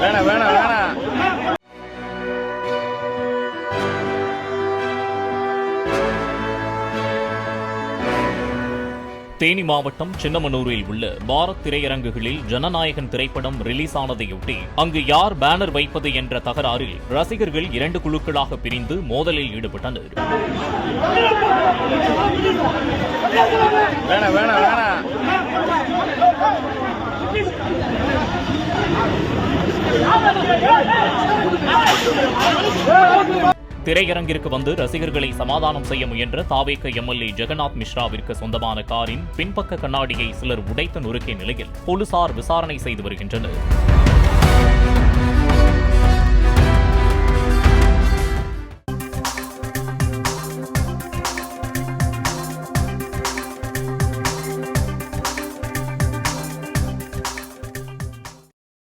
வேணாம் வேணாம் வேணாம். தேனி மாவட்டம் சின்னமனூரில் உள்ள பாரத் திரையரங்குகளில் ஜனநாயகன் திரைப்படம் ரிலீஸ் ஆனதையொட்டி அங்கு யார் பேனர் வைப்பது என்ற தகராறில் ரசிகர்கள் 2 குழுக்களாக பிரிந்து மோதலில் ஈடுபட்டனர். வேணாம் வேணாம் வேணாம். திரையரங்கிற்கு வந்து ரசிகர்களை சமாதானம் செய்ய முயன்ற தாவேக எம்எல்ஏ ஜெகநாத் மிஸ்ராவிற்கு சொந்தமான காரின் பின்பக்க கண்ணாடியை சிலர் உடைத்து நொறுக்கிய நிலையில் போலீசார் விசாரணை செய்து வருகின்றனர்.